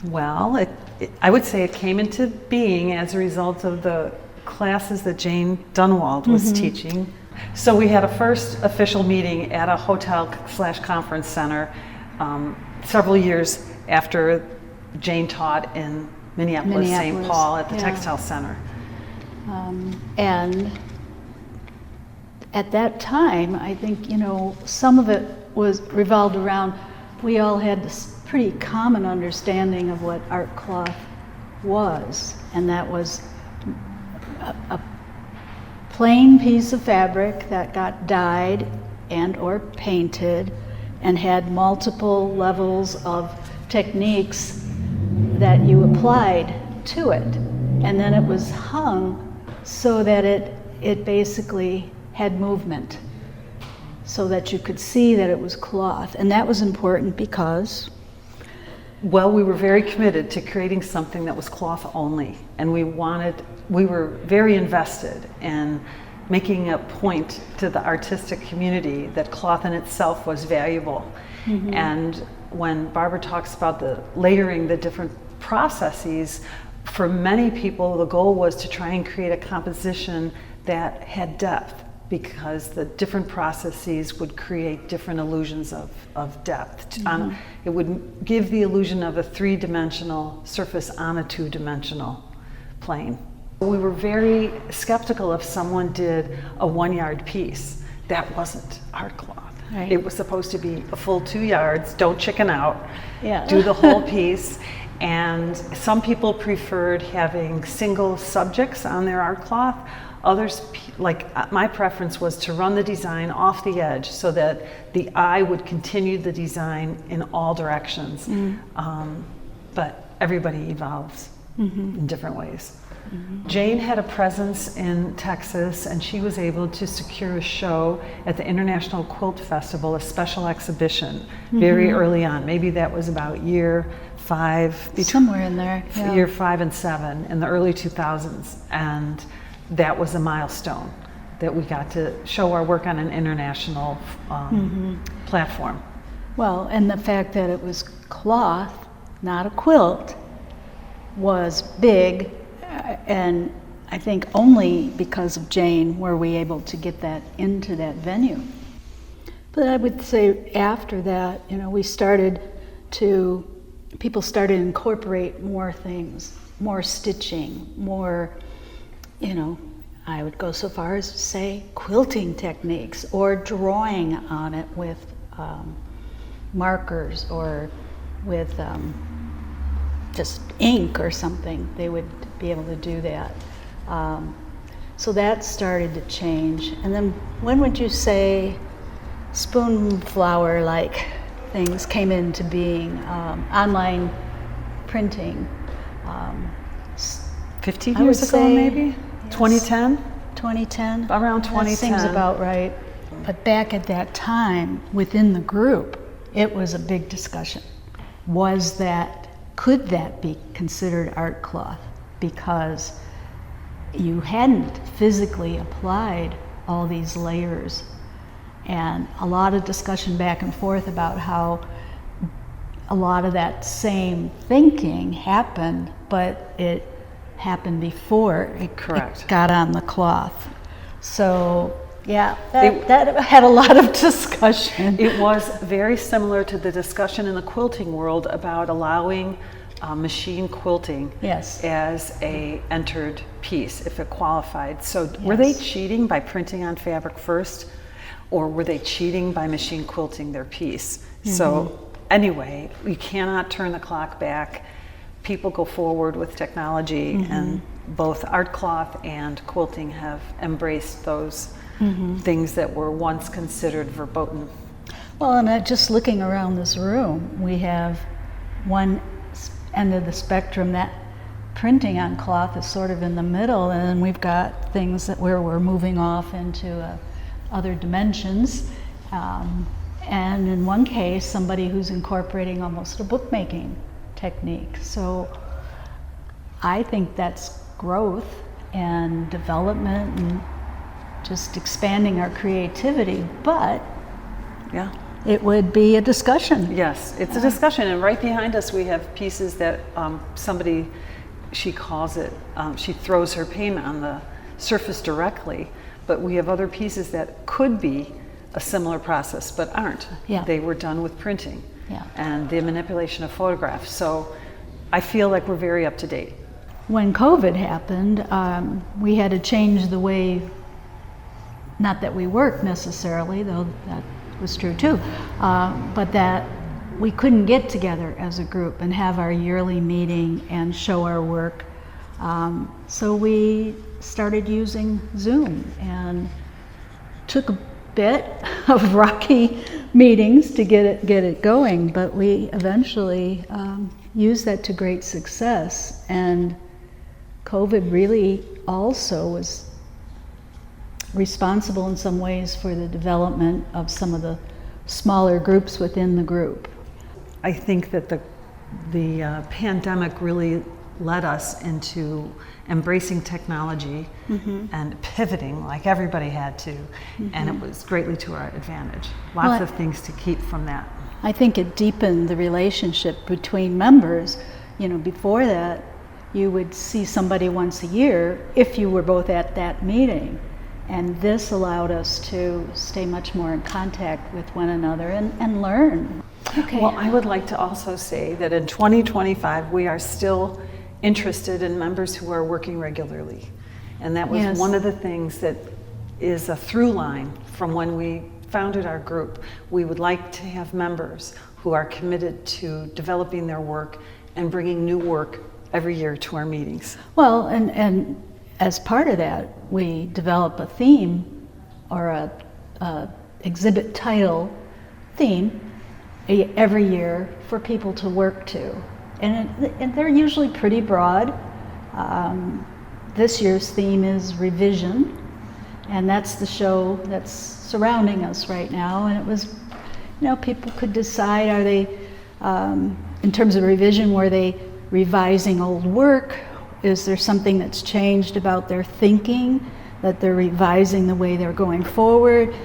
Well, I would say it came into being as a result of the classes that Jane Dunwald was teaching. So we had a first official meeting at a hotel/conference center several years after Jane taught in Minneapolis, St. Paul at the Textile Center. And at that time, I think, some of it was revolved around, we all had this pretty common understanding of what art cloth was, and that was a plain piece of fabric that got dyed and or painted and had multiple levels of techniques that you applied to it, and then it was hung so that it basically had movement, so that you could see that it was cloth. And that was important because, well, we were very committed to creating something that was cloth only, and we were very invested in making a point to the artistic community that cloth in itself was valuable. And when Barbara talks about the layering, the different processes, for many people the goal was to try and create a composition that had depth, because the different processes would create different illusions of depth. It would give the illusion of a three-dimensional surface on a two-dimensional plane. We were very skeptical if someone did a 1-yard piece. That wasn't art cloth. Right. It was supposed to be a full 2 yards, don't chicken out, Yeah. do the whole piece. And some people preferred having single subjects on their art cloth. Others, like my preference was to run the design off the edge so that the eye would continue the design in all directions. But everybody evolves in different ways. Jane had a presence in Texas, and she was able to secure a show at the International Quilt Festival, a special exhibition, very early on. Maybe that was about year 5, somewhere in there, year 5 and 7 in the early 2000s, and that was a milestone that we got to show our work on an international platform. Well, and the fact that it was cloth, not a quilt, was big, and I think only because of Jane were we able to get that into that venue. But I would say after that, people started to incorporate more things, more stitching, more, I would go so far as to say quilting techniques, or drawing on it with markers or with just ink or something. They would be able to do that. So that started to change. And then when would you say spoon flower-like things came into being? Online printing. 15 years ago, maybe? Yes. 2010? 2010? Around 2010. That seems about right. But back at that time, within the group, it was a big discussion. Could that be considered art cloth? Because you hadn't physically applied all these layers, and a lot of discussion back and forth about how a lot of that same thinking happened, but it happened before it got on the cloth. So yeah, that had a lot of discussion. It was very similar to the discussion in the quilting world about allowing machine quilting as a entered piece if it qualified. So were they cheating by printing on fabric first, or were they cheating by machine quilting their piece? So anyway, you cannot turn the clock back. People go forward with technology, and both art cloth and quilting have embraced those things that were once considered verboten. Well, and just looking around this room, we have one end of the spectrum that printing on cloth is sort of in the middle, and then we've got things where we're moving off into other dimensions. And in one case, somebody who's incorporating almost a bookmaking technique. So I think that's growth and development and just expanding our creativity. But it would be a discussion. Yes, it's a discussion, and right behind us we have pieces that somebody, she calls it, she throws her paint on the surface directly, but we have other pieces that could be a similar process but aren't. Yeah. They were done with printing Yeah. and the manipulation of photographs, so I feel like we're very up to date. When COVID happened, we had to change the way, not that we worked necessarily, though that was true too, but that we couldn't get together as a group and have our yearly meeting and show our work. So we started using Zoom, and took a bit of rocky meetings to get it going, but we eventually used that to great success. And COVID really also was responsible in some ways for the development of some of the smaller groups within the group. I think that the pandemic really led us into embracing technology and pivoting like everybody had to, and it was greatly to our advantage. Lots of things to keep from that. I think it deepened the relationship between members. You know, before that, you would see somebody once a year if you were both at that meeting. And this allowed us to stay much more in contact with one another and learn. Okay. Well, I would like to also say that in 2025, we are still interested in members who are working regularly. And that was one of the things that is a through line from when we founded our group. We would like to have members who are committed to developing their work and bringing new work every year to our meetings. Well, and as part of that, we develop a theme or a exhibit title theme every year for people to work to. And they're usually pretty broad. This year's theme is revision, and that's the show that's surrounding us right now. And it was, you know, people could decide, are they, in terms of revision, were they revising old work? Is there something that's changed about their thinking, that they're revising the way they're going forward?